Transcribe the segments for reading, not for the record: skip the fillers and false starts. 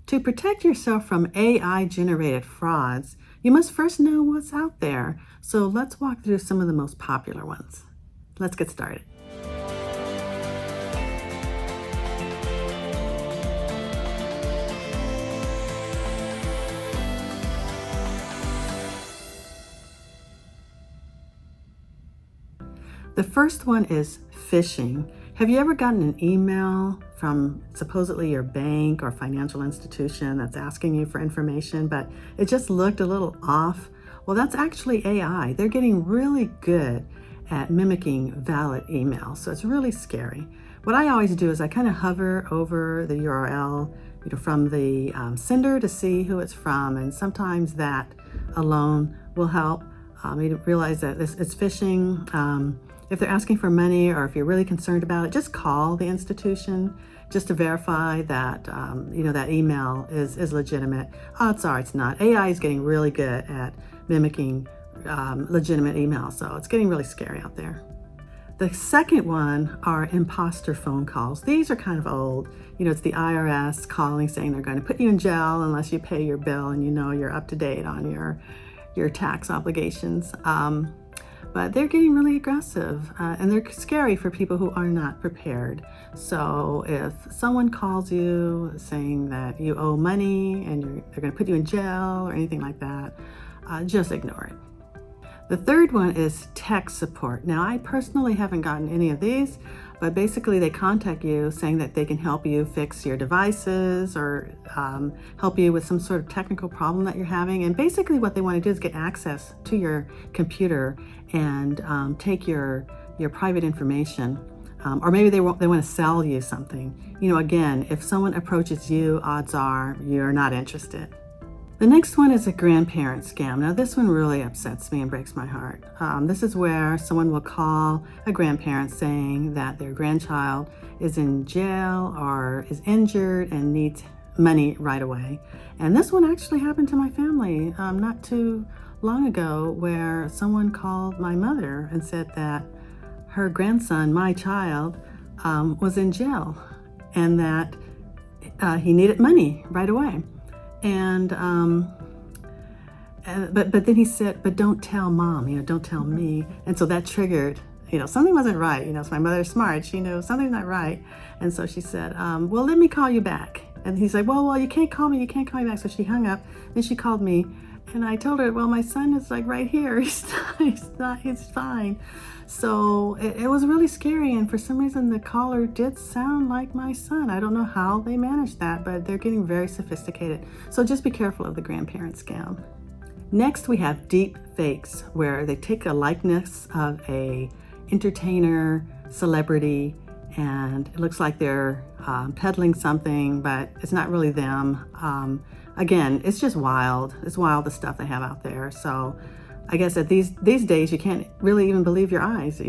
To protect yourself from AI-generated frauds, you must first know what's out there. So let's walk through some of the most popular ones. Let's get started. The first one is phishing. Have you ever gotten an email from supposedly your bank or financial institution that's asking you for information, but it just looked a little off? Well, that's actually AI. They're getting really good at mimicking valid emails, so it's really scary. What I always do is I kind of hover over the URL, from the sender to see who it's from, and sometimes that alone will help you realize that it's phishing. If they're asking for money or if you're really concerned about it, just call the institution just to verify that that email is legitimate. Odds are it's not. AI is getting really good at mimicking legitimate emails, so it's getting really scary out there. The second one are imposter phone calls. These are kind of old. It's the IRS calling saying they're going to put you in jail unless you pay your bill and you're up to date on your tax obligations. But they're getting really aggressive and they're scary for people who are not prepared. So if someone calls you saying that you owe money and they're going to put you in jail or anything like that, just ignore it. The third one is tech support. Now, I personally haven't gotten any of these, but basically they contact you saying that they can help you fix your devices or help you with some sort of technical problem that you're having. And basically what they want to do is get access to your computer and take your private information. Or maybe they want to sell you something. Again, if someone approaches you, odds are you're not interested. The next one is a grandparent scam. Now this one really upsets me and breaks my heart. This is where someone will call a grandparent saying that their grandchild is in jail or is injured and needs money right away. And this one actually happened to my family not too long ago, where someone called my mother and said that her grandson, my child, was in jail and that he needed money right away. And but then he said, but don't tell mom, don't tell me. And so that triggered, something wasn't right. So my mother's smart. She knew something's not right. And so she said, well, let me call you back. And he's like, well, you can't call me. You can't call me back. So she hung up. Then she called me and I told her, well, my son is like right here. He's fine. So it was really scary. And for some reason, the caller did sound like my son. I don't know how they managed that, but they're getting very sophisticated. So just be careful of the grandparent scam. Next, we have deepfakes, where they take a likeness of a entertainer, celebrity, and it looks like they're peddling something, but it's not really them. Again, it's just wild. It's wild, the stuff they have out there. So I guess that these days, you can't really even believe your eyes.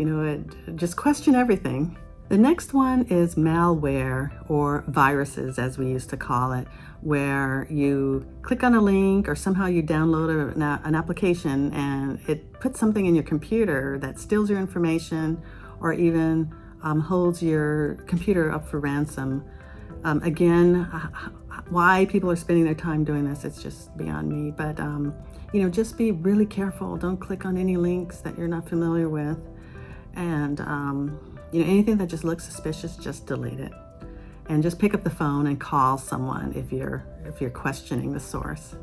Just question everything. The next one is malware, or viruses, as we used to call it, where you click on a link or somehow you download an application and it puts something in your computer that steals your information or even holds your computer up for ransom. Again, why people are spending their time doing this, it's just beyond me. But just be really careful. Don't click on any links that you're not familiar with. And anything that just looks suspicious, just delete it. And just pick up the phone and call someone if you're questioning the source.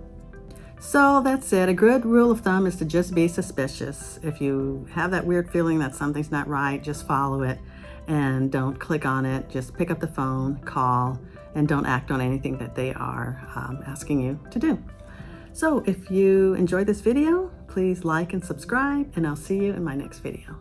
So that's it. A good rule of thumb is to just be suspicious. If you have that weird feeling that something's not right, just follow it and don't click on it. Just pick up the phone, call, and don't act on anything that they are asking you to do. So if you enjoyed this video, please like and subscribe, and I'll see you in my next video.